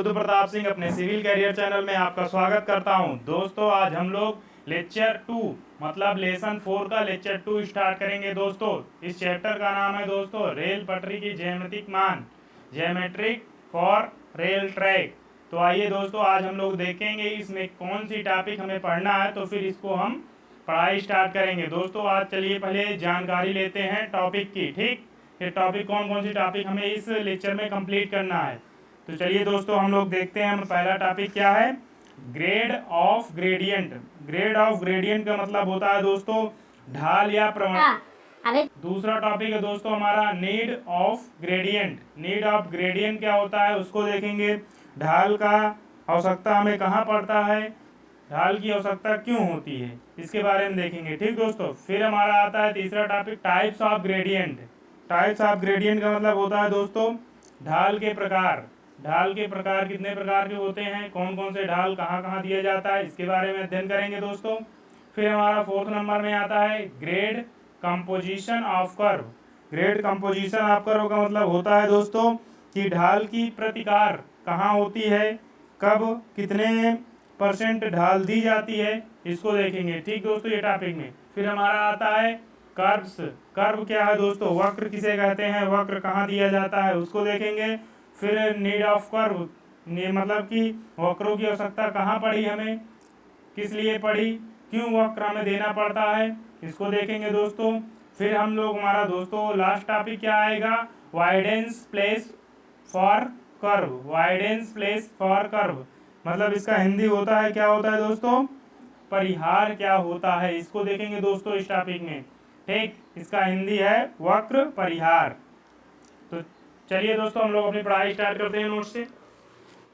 रुद्र प्रताप सिंह अपने civil career channel में आपका स्वागत करता हूं। दोस्तों आज हम लोग लेक्चर 2 मतलब लेसन 4 का लेक्चर 2 स्टार्ट करेंगे। दोस्तों इस चैप्टर का नाम है दोस्तों रेल पटरी की ज्यामितिक मान, ज्योमेट्रिक फॉर रेल ट्रैक। तो आइए दोस्तों आज हम लोग देखेंगे इसमें कौन सी टॉपिक हमें पढ़ना है, तो फिर इसको हम पढ़ाई स्टार्ट करेंगे। दोस्तों आज चलिए पहले जानकारी लेते हैं टॉपिक की। ठीक, ये टॉपिक कौन कौन सी टॉपिक हमें इस लेक्चर में कंप्लीट करना है। तो चलिए दोस्तों हम लोग देखते हैं। हम पहला टॉपिक क्या है, grade of gradient. Grade of gradient का मतलब होता है दोस्तों ढाल या प्रवणता। दूसरा टॉपिक है दोस्तों हमारा need of gradient. Need of gradient क्या होता है उसको देखेंगे। ढाल का आवश्यकता हमें कहाँ पड़ता है, ढाल की आवश्यकता क्यों होती है, इसके बारे में देखेंगे। ठीक दोस्तों, फिर हमारा आता है तीसरा topic types of gradient. Types of gradient का मतलब होता है दोस्तों ढाल के प्रकार। ढाल के प्रकार कितने प्रकार के होते हैं, कौन कौन से ढाल कहाँ कहाँ दिया जाता है, इसके बारे में अध्ययन करेंगे दोस्तों। फिर हमारा फोर्थ नंबर में आता है grade composition of curve. Grade composition of curve का मतलब होता है दोस्तों कि ढाल की प्रतिकार कहाँ होती है, कब कितने % ढाल दी जाती है, इसको देखेंगे। ठीक दोस्तों ये टॉपिक में। फिर हमारा आता है कर्व्स। कर्व क्या है दोस्तों, वक्र किसे कहते हैं, वक्र कहाँ दिया जाता है, उसको देखेंगे। फिर नीड ऑफ कर्व मतलब कि वक्रों की आवश्यकता कहाँ पड़ी, हमें किस लिए पड़ी, क्यों वक्र हमें देना पड़ता है, इसको देखेंगे दोस्तों। फिर हम लोग हमारा दोस्तों लास्ट टॉपिक क्या आएगा, widens place for curve. Widens place for curve मतलब इसका हिंदी होता है, क्या होता है दोस्तों, परिहार क्या होता है, इसको देखेंगे दोस्तों इस टॉपिक में। ठीक, इसका हिंदी है वक्र परिहार। तो चलिए दोस्तों हम लोग अपनी पढ़ाई स्टार्ट करते हैं नोट से।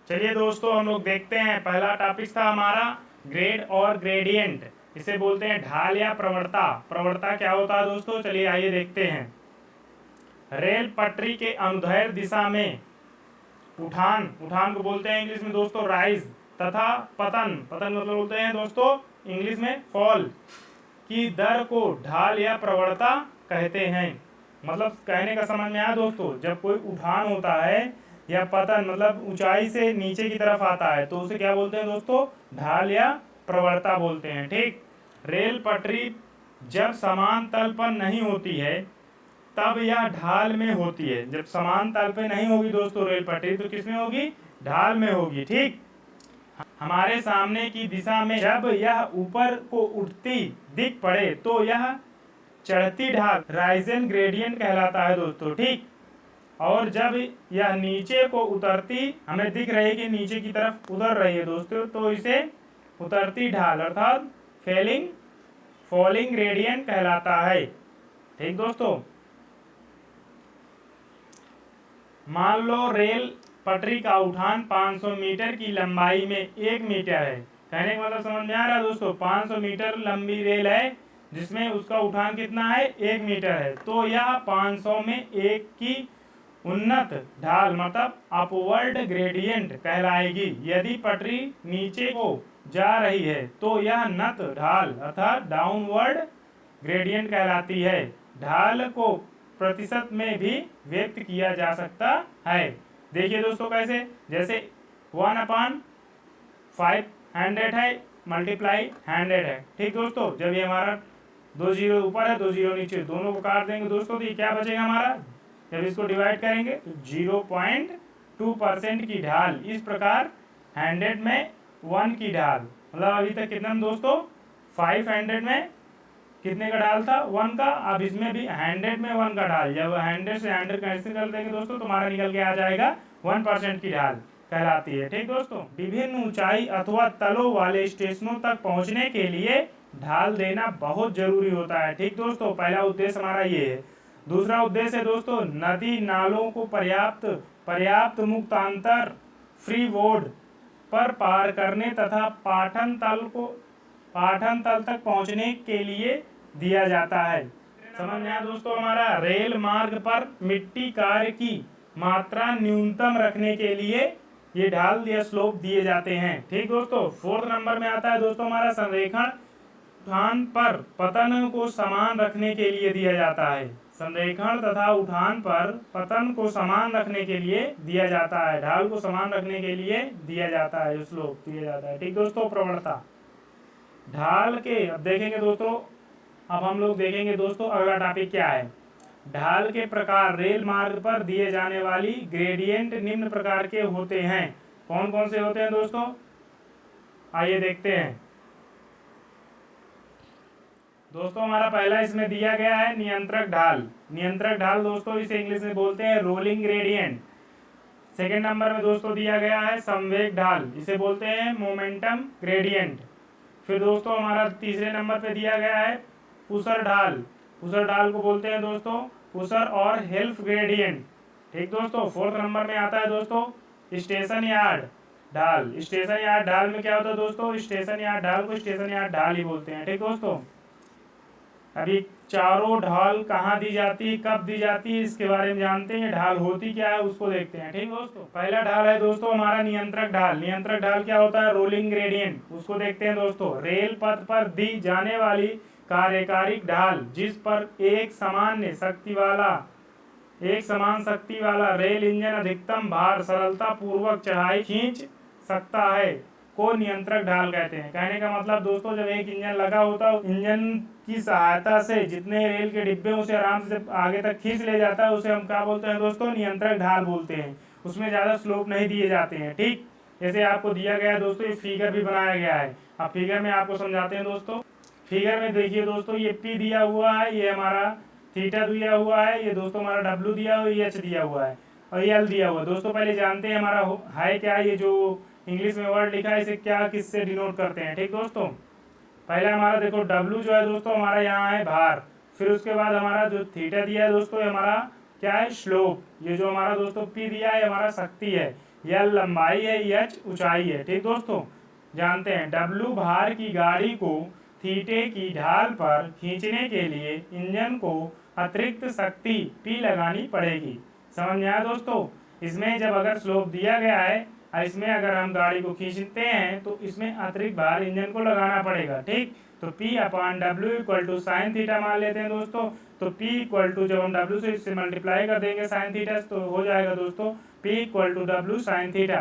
चलिए दोस्तों हम लोग देखते हैं। पहला टॉपिक था हमारा ग्रेड और ग्रेडियंट, इसे बोलते हैं ढाल या प्रवणता। प्रवणता क्या होता है दोस्तों, चलिए आइए देखते हैं। रेल पटरी के अनुदैर्ध्य दिशा में उठान, उठान को बोलते हैं इंग्लिश में दोस्तों राइज, तथा पतन, पतन मतलब बोलते हैं दोस्तों इंग्लिश में फॉल की दर को ढाल या प्रवणता कहते हैं। मतलब कहने का समझ में आया दोस्तों, जब कोई उठान होता है या पतन मतलब ऊंचाई से नीचे की तरफ आता है तो उसे क्या बोलते हैं दोस्तों, ढाल या प्रवणता बोलते हैं। ठीक, रेल पटरी जब समान तल पर नहीं होती है तब यह ढाल में होती है। जब समान तल पे नहीं होगी दोस्तों रेल पटरी तो किस में होगी, ढाल में होगी। ठीक, हमारे सामने की दिशा में जब यह ऊपर को उठती दिख पड़े तो यह चढ़ती ढाल राइजन ग्रेडियंट कहलाता है दोस्तों। ठीक, और जब यह नीचे को उतरती हमें दिख रही है कि नीचे की तरफ उतर रही है दोस्तों, तो इसे उतरती ढाल अर्थात फॉलिंग ग्रेडियंट कहलाता है। ठीक दोस्तों, मान लो रेल पटरी का उठान 500 मीटर की लंबाई में 1 मीटर है। कहने का मतलब समझ में आ रहा है दोस्तों, 500 मीटर लंबी रेल है जिसमें उसका उठान कितना है, 1 मीटर है। तो यह 500 में 1 की उन्नत ढाल मतलब अपवर्ड ग्रेडियंट कहलाएगी। यदि पटरी नीचे को जा रही है तो यह नत ढाल अर्थात डाउनवर्ड ग्रेडियंट कहलाती है। ढाल को प्रतिशत में भी व्यक्त किया जा सकता है। देखिए दोस्तों कैसे, जैसे 1/500 है मल्टीप्लाई 100 है। ठीक दोस्तों, जब ये हमारा 2 जीरो ऊपर है 2 जीरो नीचे, दोनों को काट देंगे दोस्तों तो ये क्या बचेगा हमारा, जब इसको डिवाइड करेंगे तो 0.2% की ढाल। इस प्रकार 100 में 1 की ढाल, मतलब अभी तक कितना दोस्तों 500 में कितने का ढाल था, 1 का। अब इसमें भी 100 में 1 का ढाल, जब 100 से 100 कैंसिल कर देंगे दोस्तों तो हमारा निकल के आ जाएगा 1% की ढाल कहलाती है। ठीक दोस्तों, विभिन्न ऊंचाई अथवा तलों वाले स्टेशनों तक पहुंचने के लिए ढाल देना बहुत जरूरी होता है। ठीक दोस्तों, पहला उद्देश्य हमारा ये है। दूसरा उद्देश्य है दोस्तों नदी नालों को पर्याप्त मुक्तांतर फ्री बोर्ड पर पार करने तथा पाठन तल तक पहुंचने के लिए दिया जाता है। समझ में आया दोस्तों, हमारा रेल मार्ग पर मिट्टी कार्य की मात्रा न्यूनतम रखने के लिए ये ढाल या स्लोप दिए जाते हैं। ठीक दोस्तों, 4th नंबर में आता है दोस्तों हमारा संरेखण उठान पर पतन को समान रखने के लिए दिया जाता है। संरेखण तथा उठान पर पतन को समान रखने के लिए दिया जाता है, ढाल को समान रखने के लिए दिया जाता है, स्लोप दिया जाता है। ठीक दोस्तों, प्रवणता ढाल के, अब देखेंगे दोस्तों, अब हम लोग देखेंगे दोस्तों अगला टॉपिक क्या है। ढाल के प्रकार रेल मार्ग पर दिए जाने वाली ग्रेडियंट निम्न प्रकार के होते हैं। कौन कौन से होते हैं दोस्तों, आइए देखते हैं। दोस्तों हमारा पहला इसमें दिया गया है नियंत्रक ढाल। नियंत्रक ढाल दोस्तों इसे इंग्लिश में बोलते हैं रोलिंग ग्रेडियंट। सेकंड नंबर में दोस्तों दिया गया है संवेग ढाल, इसे बोलते हैं मोमेंटम ग्रेडियंट। फिर दोस्तों हमारा तीसरे नंबर पे दिया गया है पुशर ढाल। पुशर ढाल को बोलते हैं दोस्तों पुशर और हेल्प ग्रेडियंट। ठीक दोस्तों, फोर्थ नंबर में आता है दोस्तों स्टेशन यार्ड ढाल। स्टेशन यार्ड ढाल में क्या होता है दोस्तों, स्टेशन यार्ड ढाल को स्टेशन यार्ड ढाल ही बोलते हैं। ठीक दोस्तों, अभी चारों ढाल कहाँ दी जाती है, कब दी जाती है, इसके बारे में जानते हैं। ढाल होती क्या है उसको देखते हैं। ठीक दोस्तों, पहला ढाल है दोस्तों हमारा नियंत्रक ढाल। नियंत्रक ढाल क्या होता है, रोलिंग ग्रेडियंट, उसको देखते हैं दोस्तों। रेल पथ पर दी जाने वाली कार्यकारिक ढाल जिस पर एक समान शक्ति वाला रेल इंजन अधिकतम भार सरलता पूर्वक चढ़ाई खींच सकता है को नियंत्रक ढाल कहते हैं। कहने का मतलब दोस्तों, जब एक इंजन लगा होता है, इंजन की सहायता से जितने रेल के डिब्बे उसे आराम से आगे तक खींच ले जाता है, उसे हम क्या बोलते हैं दोस्तों, नियंत्रक ढाल बोलते हैं। उसमें ज्यादा स्लोप नहीं दिए जाते हैं। ठीक, जैसे आपको दिया गया है दोस्तों, ये फिगर भी बनाया गया है। अब फिगर में आपको समझाते हैं दोस्तों। फिगर में देखिए दोस्तों, ये P दिया हुआ है, ये हमारा थीटा दिया हुआ है, ये दोस्तों हमारा W दिया हुआ है, ये H दिया हुआ है और ये L दिया हुआ है। दोस्तों पहले जानते हैं हमारा है क्या, ये जो इंग्लिश में वर्ड लिखा है इसे क्या किससे डिनोट करते हैं। ठीक दोस्तों, पहले हमारा देखो W जो है दोस्तों हमारा यहाँ है भार, फिर उसके बाद हमारा जो थीटा दिया है दोस्तों हमारा क्या है, स्लोप। ये जो हमारा दोस्तों P दिया है हमारा शक्ति है, L लंबाई है, H ऊंचाई है। ठीक दोस्तों, जानते हैं W भार की गाड़ी को थीटे की ढाल पर खींचने के लिए इंजन को अतिरिक्त शक्ति P लगानी पड़ेगी। समझ में आया दोस्तों। इसमें जब अगर स्लोप दिया गया है और इसमें अगर हम गाड़ी को खींचते हैं तो इसमें अतिरिक्त भार इंजन को लगाना पड़ेगा। ठीक, तो P upon W equal to sine theta मान लेते हैं दोस्तों। तो P इक्वल टू जब हम W से इससे मल्टीप्लाई कर देंगे साइन थीटा तो हो जाएगा दोस्तों P equal to W sine theta,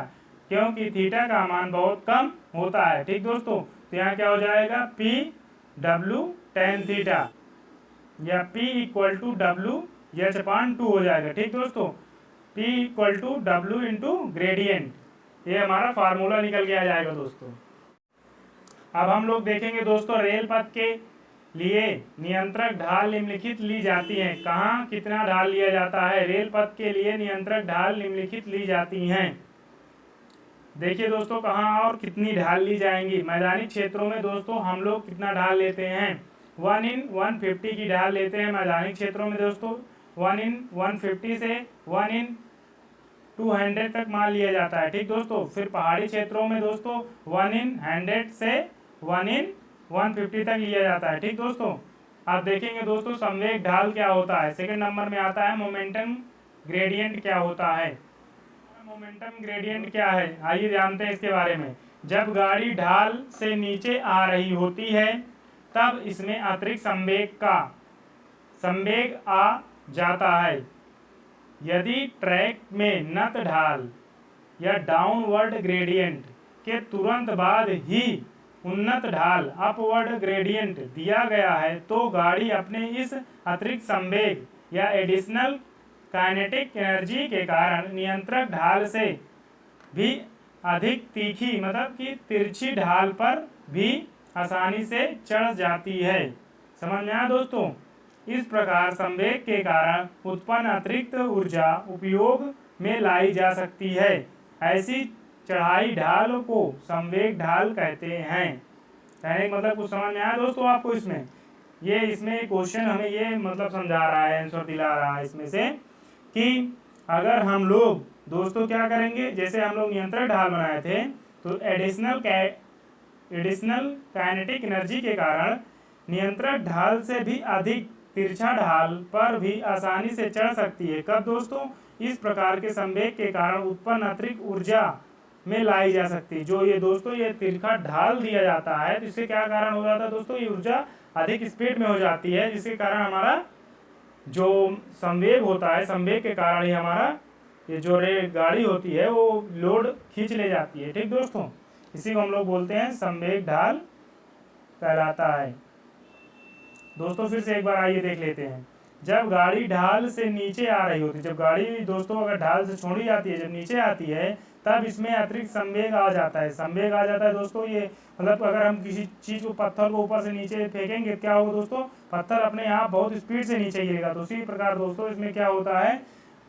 क्योंकि थीटा का मान बहुत कम होता है। ठीक दोस्तों, तो यहाँ क्या हो जाएगा P W टेन थीटा या P equal to W H upon 2 हो जाएगा। ठीक दोस्तों, P equal to W into gradient, ये हमारा फार्मूला निकल के आ जाएगा दोस्तों। अब हम लोग देखेंगे दोस्तों रेल पथ के लिए नियंत्रक ढाल निम्नलिखित ली जाती हैं। कहाँ कितना ढाल लिया जाता है, रेल पथ के लिए नियंत्रक ढाल निम्नलिखित ली जाती हैं। देखिए दोस्तों कहाँ और कितनी ढाल ली जाएंगी। मैदानी क्षेत्रों में दोस्तों हम लोग कितना ढाल लेते हैं, 1/150 की ढाल लेते हैं मैदानी क्षेत्रों में दोस्तों। 1/150 से 1/200 तक मान लिया जाता है। ठीक दोस्तों, फिर पहाड़ी क्षेत्रों में दोस्तों 1/100 से 1/150 तक लिया जाता है। ठीक दोस्तों, आप देखेंगे दोस्तों संवेग ढाल क्या होता है। सेकंड नंबर में आता है मोमेंटम ग्रेडियंट क्या होता है। मोमेंटम ग्रेडियंट क्या है, आइए जानते हैं इसके बारे में। जब गाड़ी ढाल से नीचे आ रही होती है तब इसमें अतिरिक्त संवेग आ जाता है। यदि ट्रैक में नत ढाल या डाउनवर्ड ग्रेडियंट के तुरंत बाद ही उन्नत ढाल अपवर्ड ग्रेडियंट दिया गया है तो गाड़ी अपने इस अतिरिक्त संवेग या एडिशनल काइनेटिक एनर्जी के कारण नियंत्रक ढाल से भी अधिक तीखी मतलब कि तिरछी ढाल पर भी आसानी से चढ़ जाती है। समझ में आया दोस्तों। इस प्रकार संवेग के कारण उत्पन्न अतिरिक्त ऊर्जा उपयोग में लाई जा सकती है। ऐसी चढ़ाई ढाल को संवेग ढाल कहते हैं। कहने का मतलब कुछ समझ में आया दोस्तों आपको। इसमें क्वेश्चन हमें ये मतलब समझा रहा है, आंसर दिला रहा है इसमें से कि अगर हम लोग दोस्तों क्या करेंगे, जैसे हम लोग नियंत्रक ढाल बनाए थे तो एडिशनल काइनेटिक एनर्जी के कारण नियंत्रक ढाल से भी अधिक तिरछा ढाल पर भी आसानी से चढ़ सकती है। कब दोस्तों, इस प्रकार के संवेग के कारण उत्पन्न अतिरिक्त ऊर्जा में लाई जा सकती है। जो ये दोस्तों ये तिरछा ढाल दिया जाता है तो इससे क्या कारण हो जाता है दोस्तों, ये ऊर्जा अधिक स्पीड में हो जाती है जिसके कारण हमारा जो संवेग होता है, संवेग के कारण ही हमारा ये जो गाड़ी होती है वो लोड खींच ले जाती है। ठीक दोस्तों, इसी को हम लोग बोलते हैं संवेग ढाल कहलाता है। दोस्तों फिर से एक बार आइए देख लेते हैं। जब गाड़ी ढाल से नीचे आ रही होती है, जब गाड़ी दोस्तों अगर ढाल से छोड़ी जाती है, जब नीचे आती है, तब इसमें अतिरिक्त संवेग आ जाता है। संवेग आ जाता है दोस्तों, ये मतलब अगर हम किसी चीज़ को, पत्थर को ऊपर से नीचे फेंकेंगे, क्या होगा दोस्तों, पत्थर अपने आप बहुत स्पीड से नीचे गिरेगा। तो उसी प्रकार दोस्तों इसमें क्या होता है,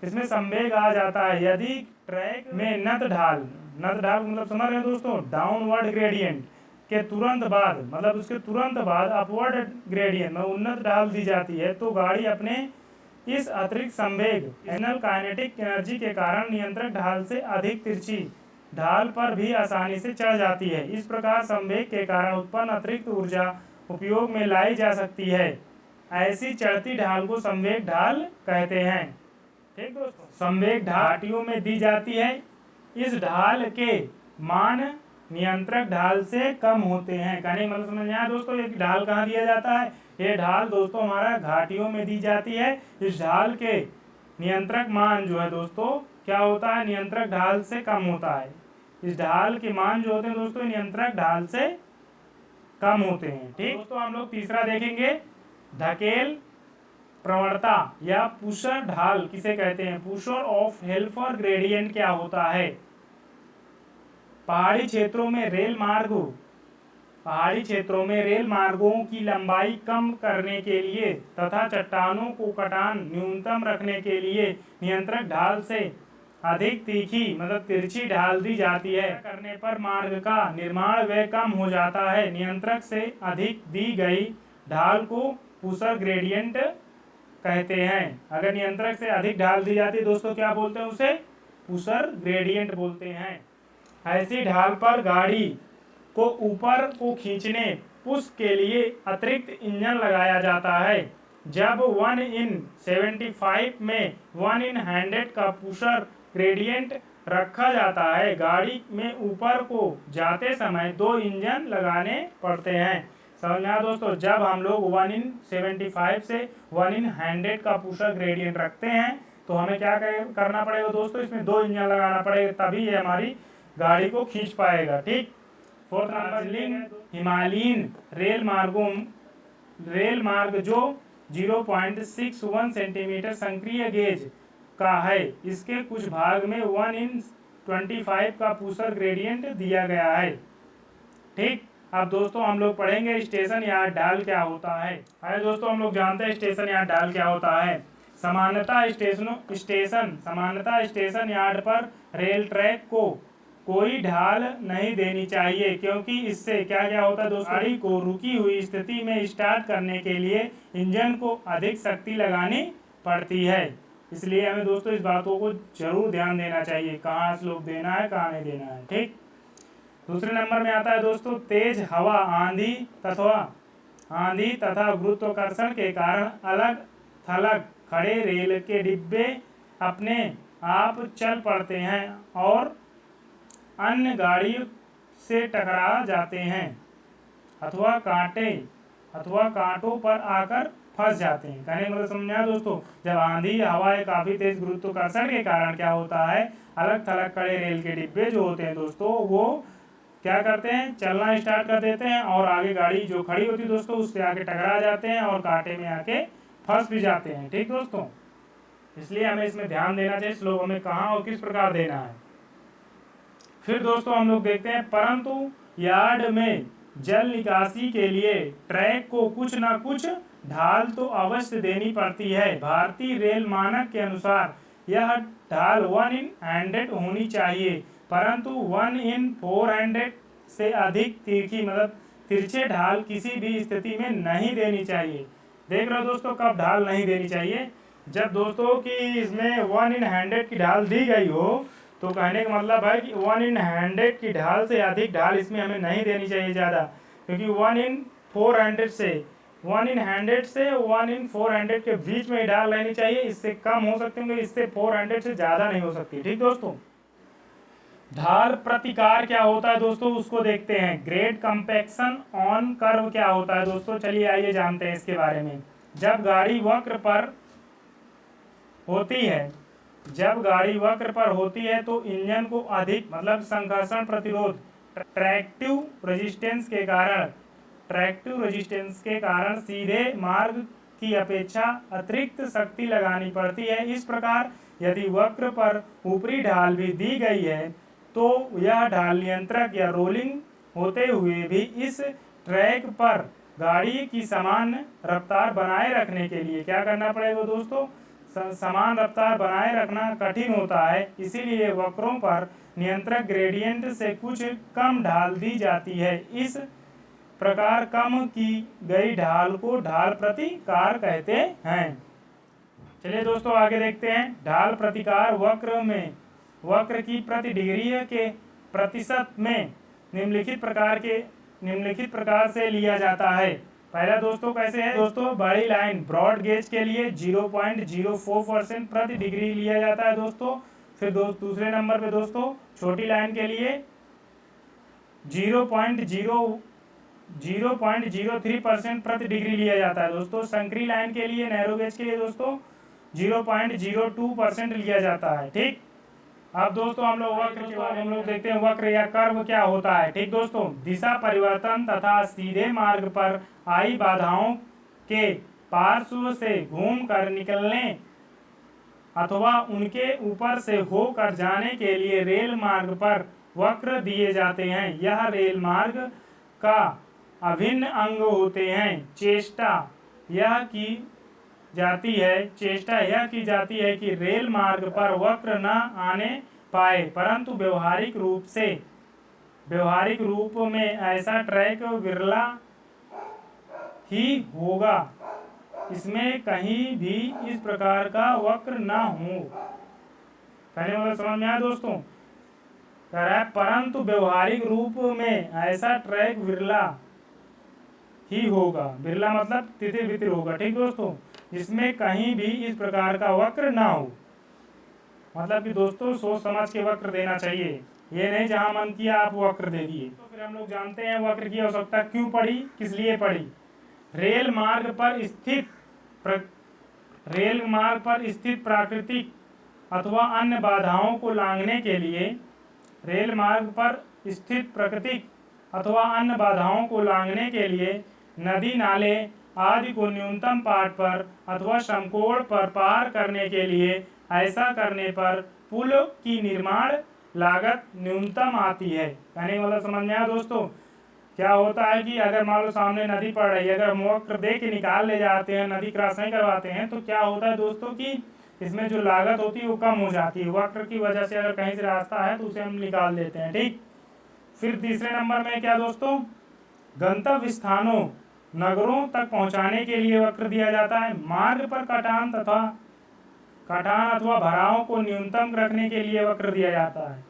इसमें संवेग आ जाता है। यदि ट्रैक में नत ढाल मतलब समझ रहे हैं दोस्तों, डाउनवर्ड ग्रेडियंट के तुरंत बाद, मतलब उसके तुरंत बाद अपवर्ड ग्रेडियंट में उन्नत ढाल दी जाती है, तो गाड़ी अपने इस अतिरिक्त संवेग एनर्जी काइनेटिक एनर्जी के कारण नियंत्रक ढाल से अधिक तिरछी ढाल पर भी आसानी से चढ़ जाती है। इस प्रकार संवेग के कारण उत्पन्न अतिरिक्त ऊर्जा उपयोग में लाई जा सकती है। ऐसी चढ़ती ढाल को संवेग ढाल कहते हैं। ठीक दोस्तों, संवेग घाटियों में दी जाती है। इस ढाल के मान नियंत्रक ढाल से कम होते हैं। कहने मतलब समझ में आया दोस्तों, ये ढाल कहाँ दिया जाता है, ये ढाल दोस्तों हमारा घाटियों में दी जाती है। इस ढाल के नियंत्रक मान जो है दोस्तों क्या होता है, नियंत्रक ढाल से कम होता है। इस ढाल के मान जो होते हैं दोस्तों नियंत्रक ढाल से कम होते हैं। ठीक दोस्तों, हम लोग तीसरा देखेंगे, धकेल प्रवणता या पुशर ढाल किसे कहते हैं। पुशर ऑफ हेल्पर ग्रेडियंट क्या होता है। पहाड़ी क्षेत्रों में रेल मार्गों की लंबाई कम करने के लिए तथा चट्टानों को कटान न्यूनतम रखने के लिए नियंत्रक ढाल से अधिक तीखी मतलब तिरछी ढाल दी जाती है। करने पर मार्ग का निर्माण व्यय कम हो जाता है। नियंत्रक से अधिक दी गई ढाल को पुशर ग्रेडियंट कहते हैं। अगर नियंत्रक से अधिक ढाल दी जाती है दोस्तों, क्या बोलते हैं उसे, पुशर ग्रेडियंट बोलते हैं। ऐसी ढाल पर गाड़ी को ऊपर को खींचने पुश के लिए अतिरिक्त इंजन लगाया जाता है। जब 1/75 में 1/100 का पुशर ग्रेडियंट रखा जाता है, गाड़ी में ऊपर को जाते समय 2 इंजन लगाने पड़ते हैं। समझ में आया दोस्तों, जब हम लोग 1/75 से 1/100 का पुशर ग्रेडियंट रखते हैं तो हमें क्या करना पड़ेगा दोस्तों, इसमें 2 इंजन लगाना पड़ेगा, तभी ये हमारी गाड़ी को खींच पाएगा। ठीक, फोर्थ नंबर, हिमालयन रेल मार्ग जो 0.61 सेंटीमीटर संक्रिय गेज का है, इसके कुछ भाग में 1/25 का पुशर ग्रेडियंट दिया गया है। ठीक, अब दोस्तों हम लोग पढ़ेंगे स्टेशन यार्ड ढाल क्या होता है। अरे दोस्तों, हम लोग जानते हैं स्टेशन यार्ड ढाल क्या होता है। सामान्यतः स्टेशन यार्ड पर रेल ट्रैक को कोई ढाल नहीं देनी चाहिए, क्योंकि इससे क्या क्या होता है दोस्तों, गाड़ी को रुकी हुई स्थिति में स्टार्ट करने के लिए इंजन को अधिक शक्ति लगानी पड़ती है। इसलिए हमें दोस्तों इस बातों को जरूर ध्यान देना चाहिए, कहाँ स्लोप देना है कहाँ नहीं देना है। ठीक, दूसरे नंबर में आता है दोस्तों, तेज हवा, आंधी तथा गुरुत्वाकर्षण के कारण अलग थलग खड़े रेल के डिब्बे अपने आप चल पड़ते हैं और अन्य गाड़ियों से टकरा जाते हैं अथवा कांटों पर आकर फंस जाते हैं। कहने मतलब समझा दोस्तों, जब आंधी हवा या काफी तेज गुरुत्वाकर्षण के कारण क्या होता है, अलग थलग खड़े रेल के डिब्बे जो होते हैं दोस्तों, वो क्या करते हैं, चलना स्टार्ट कर देते हैं और आगे गाड़ी जो खड़ी होती है दोस्तों उससे आके टकरा जाते हैं और कांटे में आके फंस भी जाते हैं। ठीक दोस्तों, इसलिए हमें इसमें ध्यान देना चाहिए, स्लोप हमें कहाँ और किस प्रकार देना है। फिर दोस्तों हम लोग देखते हैं, परंतु यार्ड में जल निकासी के लिए ट्रैक को कुछ ना कुछ ढाल तो अवश्य देनी पड़ती है। भारतीय रेल मानक के अनुसार यह ढाल 1/100 होनी चाहिए, परंतु 1/400 से अधिक तीखी मतलब तिरछे ढाल किसी भी स्थिति में नहीं देनी चाहिए। देख रहे हो दोस्तों, कब ढाल नहीं देनी चाहिए, जब दोस्तों कि इसमें 1/100 की ढाल दी गई हो, तो कहने का मतलब है कि 1/100 की ढाल से अधिक ढाल इसमें हमें नहीं देनी चाहिए ज़्यादा, क्योंकि 1/400 से 1/400 के बीच में ही ढाल रहनी चाहिए। इससे कम हो सकती है, इससे 400 से ज़्यादा नहीं हो सकती। ठीक दोस्तों, ढाल प्रतिकार क्या होता है दोस्तों, उसको देखते हैं। ग्रेड कंपैक्शन ऑन कर्व क्या होता है दोस्तों, चलिए आइए जानते हैं इसके बारे में। जब गाड़ी वक्र पर होती है। जब गाड़ी वक्र पर होती है तो इंजन को अधिक मतलब संघर्षण प्रतिरोध ट्रैक्टिव रेजिस्टेंस के कारण सीधे मार्ग की अपेक्षा अतिरिक्त शक्ति लगानी पड़ती है। इस प्रकार यदि वक्र पर ऊपरी ढाल भी दी गई है तो यह ढाल नियंत्रक या रोलिंग होते हुए भी इस ट्रैक पर गाड़ी की समान रफ्तार बनाए रखने के लिए क्या करना पड़ेगा दोस्तों, समान रफ्तार बनाए रखना कठिन होता है। इसीलिए वक्रों पर नियंत्रक ग्रेडियंट से कुछ कम ढाल दी जाती है। इस प्रकार कम की गई ढाल को ढाल प्रतिकार कहते हैं। चलिए दोस्तों आगे देखते हैं। ढाल प्रतिकार वक्र की प्रति डिग्री के प्रतिशत में निम्नलिखित प्रकार से लिया जाता है। पहला दोस्तों कैसे है दोस्तों, बड़ी लाइन ब्रॉड गेज के लिए 0.04% प्रति डिग्री लिया जाता है दोस्तों। फिर दूसरे नंबर पे दोस्तों छोटी लाइन के लिए 0.03% प्रति डिग्री लिया जाता है दोस्तों। संकरी लाइन के लिए नैरो गेज के लिए दोस्तों 0.02% लिया जाता है। ठीक, अब दोस्तों हम लोग वक्र के बारे में देखते हैं। वक्र या कर्व क्या होता है। ठीक दोस्तों, दिशा परिवर्तन तथा सीधे मार्ग पर आई बाधाओं के पार्श्व से घूम कर निकलने अथवा उनके ऊपर से होकर जाने के लिए रेल मार्ग पर वक्र दिए जाते हैं। यह रेल मार्ग का अभिन्न अंग होते हैं। चेष्टा यह की जाती है कि रेल मार्ग पर वक्र न आने पाए, परंतु व्यवहारिक रूप में ऐसा ट्रैक विरला ही होगा, इसमें कहीं भी इस प्रकार का वक्र न हो। कहने वाला समझ में आया दोस्तों, कह रहा है परंतु व्यवहारिक रूप में ऐसा ट्रैक विरला ही होगा। बिरला मतलब तितिर बितिर होगा। ठीक दोस्तों, जिसमें कहीं भी इस प्रकार का वक्र ना हो। मतलब कि दोस्तों सोच समझ के वक्र देना चाहिए, ये नहीं जहां मन किया आप वक्र दे दिए। तो फिर हम लोग जानते हैं वक्र की आवश्यकता क्यों पड़ी, किस लिए पड़ी। रेल मार्ग पर स्थित प्राकृतिक अथवा अन्य बाधाओं को लांघने के लिए नदी नाले आदि को न्यूनतम पाट पर अथवा समकोण पर पार करने के लिए ऐसा करने पर पुल की निर्माण लागत न्यूनतम आती है। कहने वाला समझ में आया दोस्तों। क्या होता है कि अगर मान लो सामने नदी पड़ रही है, अगर हम वक्र दे के निकाल ले जाते हैं, नदी क्रॉस नहीं करवाते हैं, तो क्या होता है दोस्तों कि इसमें जो लागत होती है वो कम हो जाती है। वक्र की वजह से अगर कहीं से रास्ता है तो उसे हम निकाल देते हैं। ठीक, फिर तीसरे नंबर में क्या दोस्तों, गंतव्य स्थानों नगरों तक पहुंचाने के लिए वक्र दिया जाता है। मार्ग पर कटान अथवा भरावों को न्यूनतम रखने के लिए वक्र दिया जाता है।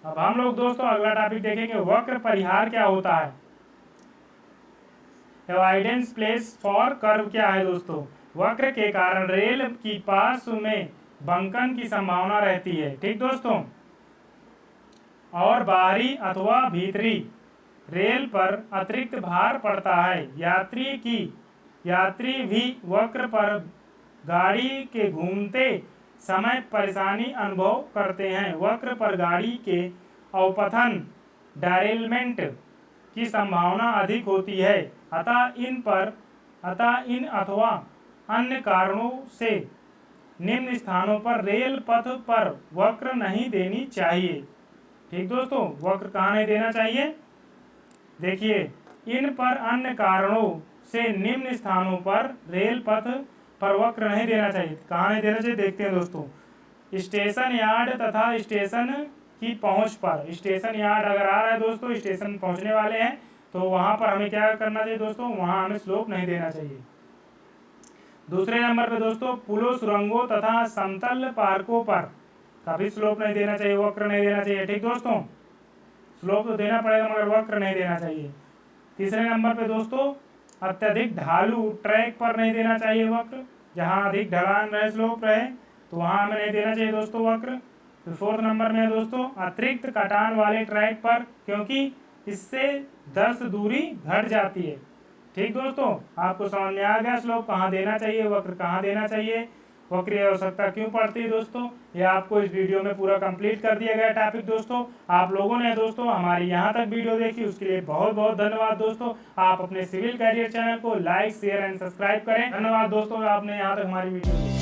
अब हम लोग दोस्तों अगला टॉपिक देखेंगे, वक्र परिहार क्या होता है। अवॉइडेंस प्लेस फॉर कर्व क्या है दोस्तों, वक्र के कारण रेल की पार्श्व में बंकन की संभावना रहती है। ठीक दोस्तों, और बाहरी अथवा भीतरी रेल पर अतिरिक्त भार पड़ता है। यात्री भी वक्र पर गाड़ी के घूमते समय परेशानी अनुभव करते हैं। वक्र पर गाड़ी के अवपतन डेरेलमेंट की संभावना अधिक होती है। अतः इन अथवा अन्य कारणों से निम्न स्थानों पर रेल पथ पर वक्र नहीं देनी चाहिए। ठीक दोस्तों, वक्र कहाँ नहीं देना चाहिए, देखिए इन पर अन्य कारणों से निम्न स्थानों पर रेल पथ पर वक्र नहीं देना चाहिए। कहाँ नहीं देना चाहिए देखते हैं दोस्तों, स्टेशन यार्ड तथा स्टेशन की पहुंच पर। स्टेशन यार्ड अगर आ रहा है दोस्तों, स्टेशन पहुंचने वाले हैं, तो वहां पर हमें क्या करना चाहिए दोस्तों, वहां हमें स्लोप नहीं देना चाहिए। दूसरे नंबर पे दोस्तों, पुलों सुरंगों तथा समतल पार्कों पर कभी स्लोप नहीं देना चाहिए, वक्र नहीं देना चाहिए। ठीक दोस्तों, स्लोप तो देना पड़ेगा मगर वक्र नहीं देना चाहिए। तीसरे नंबर पे दोस्तों, अत्यधिक ढालू ट्रैक पर नहीं देना चाहिए वक्र। जहां अधिक ढलान रहे, स्लोप रहे, तो वहां हमें नहीं देना चाहिए दोस्तों वक्र। तो फोर्थ नंबर में है दोस्तों, अतिरिक्त कटान वाले ट्रैक पर, क्योंकि इससे दस्त दूरी घट जाती है। ठीक दोस्तों, आपको समझ में आ गया स्लोप कहाँ देना चाहिए, वक्र कहाँ देना चाहिए। वक्र आवश्यकता क्यों पड़ती है दोस्तों, ये आपको इस वीडियो में पूरा कंप्लीट कर दिया गया टॉपिक दोस्तों। आप लोगों ने दोस्तों हमारी यहाँ तक वीडियो देखी उसके लिए बहुत बहुत धन्यवाद दोस्तों। आप अपने सिविल कैरियर चैनल को लाइक शेयर एंड सब्सक्राइब करें। धन्यवाद दोस्तों, आपने यहाँ तक हमारी वीडियो देखी।